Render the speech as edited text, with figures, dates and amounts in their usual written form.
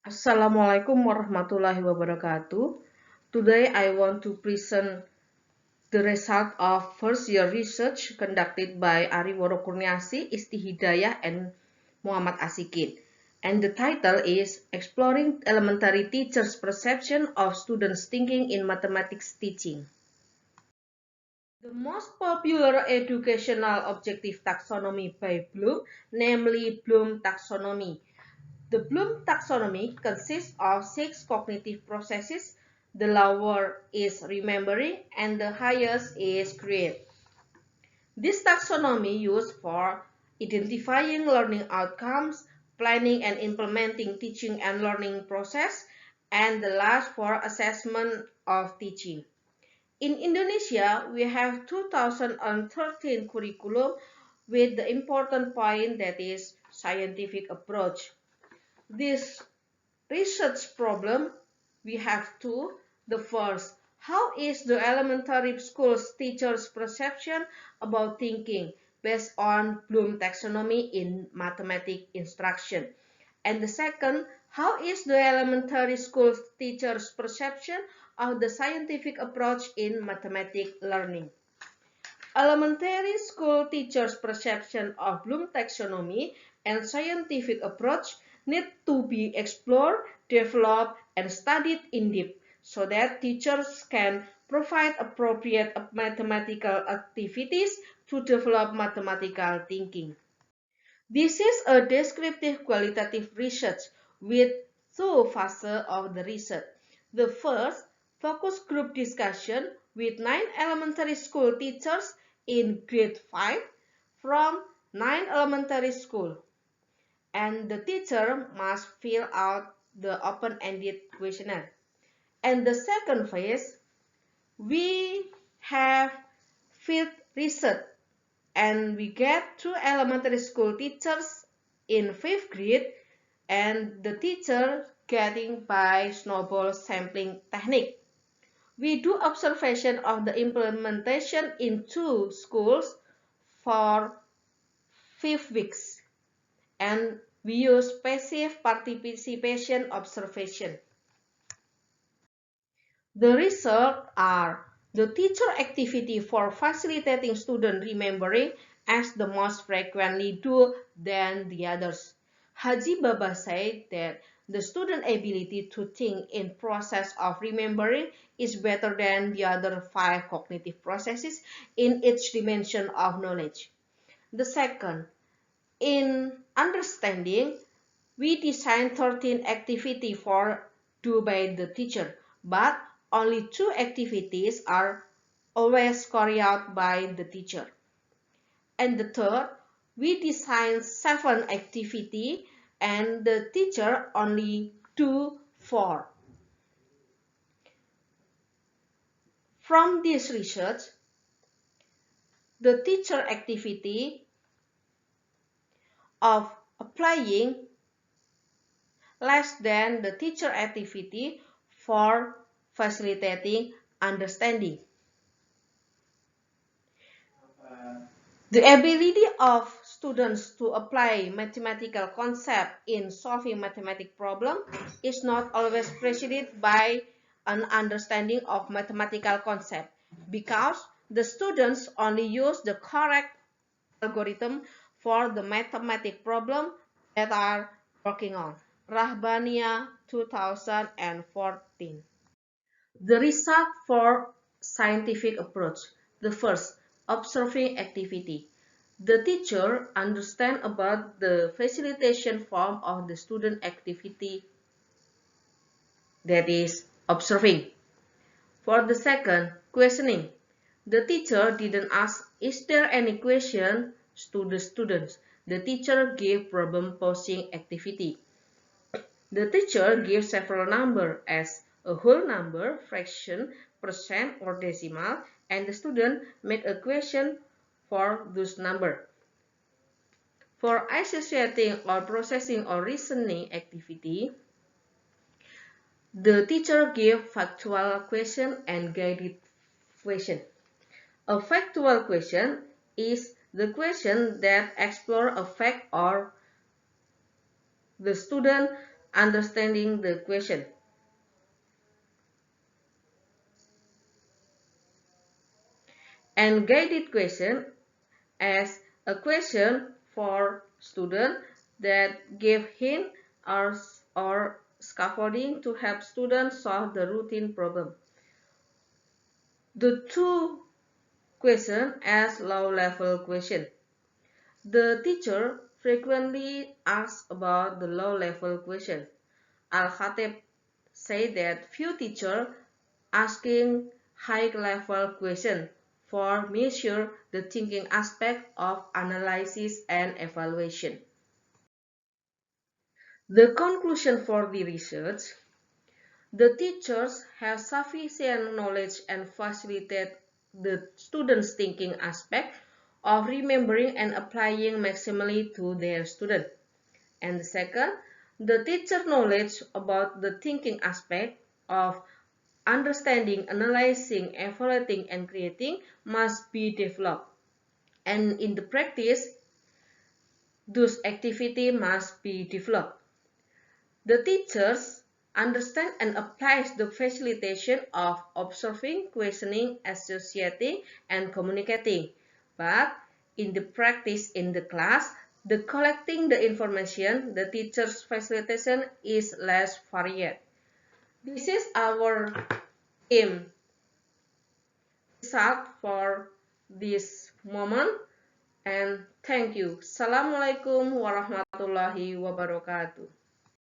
Assalamualaikum warahmatullahi wabarakatuh. Today I want to present the result of first year research conducted by Ary Woro, Isti, Hidayah, and Muhammad Asikin. And the title is Exploring Elementary Teachers' Perception of Students' Thinking in Mathematics Teaching. The most popular educational objective taxonomy by Bloom, namely Bloom taxonomy. The Bloom taxonomy consists of 6 cognitive processes. The lower is remembering and the highest is create. This taxonomy used for identifying learning outcomes, planning and implementing teaching and learning process, and the last for assessment of teaching. In Indonesia, we have 2013 curriculum with the important point that is scientific approach. This research problem, we have two. The first, how is the elementary school's teacher's perception about thinking based on Bloom taxonomy in mathematics instruction? And the second, how is the elementary school teacher's perception of the scientific approach in mathematics learning? Elementary school teachers' perception of Bloom taxonomy and scientific approach need to be explored, developed, and studied in depth so that teachers can provide appropriate mathematical activities to develop mathematical thinking. This is a descriptive qualitative research with two phases of the research. The first, focus group discussion with 9 elementary school teachers in grade 5 from 9 elementary school. And the teacher must fill out the open-ended questionnaire. And the second phase, we have field research and we get 2 elementary school teachers in 5th grade and the teacher getting by snowball sampling technique. We do observation of the implementation in 2 schools for 5 weeks and we use passive participation observation. The results are the teacher activity for facilitating student remembering as the most frequently do than the others. Haji Baba said that the student ability to think in process of remembering is better than the other 5 cognitive processes in each dimension of knowledge. The second, in understanding, we designed 13 activities for due by the teacher, but only 2 activities are always carried out by the teacher. And the third, we designed 7 activities and the teacher only do 4. From this research, the teacher activity of applying less than the teacher activity for facilitating understanding. The ability of students to apply mathematical concept in solving mathematical problem is not always preceded by an understanding of mathematical concept because the students only use the correct algorithm for the mathematical problem that are working on. Rahbania 2014. The result for scientific approach. The first, observing activity. The teacher understand about the facilitation form of the student activity, that is observing. For the second, questioning. The teacher didn't ask, is there any question to the students? The teacher gave problem posing activity. The teacher gives several numbers as a whole number, fraction, percent, or decimal, and the student make a question for those numbers. For associating or processing or reasoning activity, the teacher gives factual question and guided question. A factual question is the question that explores a fact or the student understanding the question. And guided question as a question for student that give hint or scaffolding to help students solve the routine problem. The two question as low-level question. The teacher frequently asks about the low-level question. Al-Khatib said that few teachers asking high-level questions for measure the thinking aspect of analysis and evaluation. The conclusion for the research: the teachers have sufficient knowledge and facilitate the students' thinking aspect of remembering and applying maximally to their student. And the second, the teacher knowledge about the thinking aspect of understanding, analyzing, evaluating, and creating must be developed. And in the practice, those activities must be developed. The teachers understand and applies the facilitation of observing, questioning, associating, and communicating. But in the practice in the class, the collecting the information, the teacher's facilitation is less varied. This is our aim result for this moment, and thank you. Assalamualaikum warahmatullahi wabarakatuh.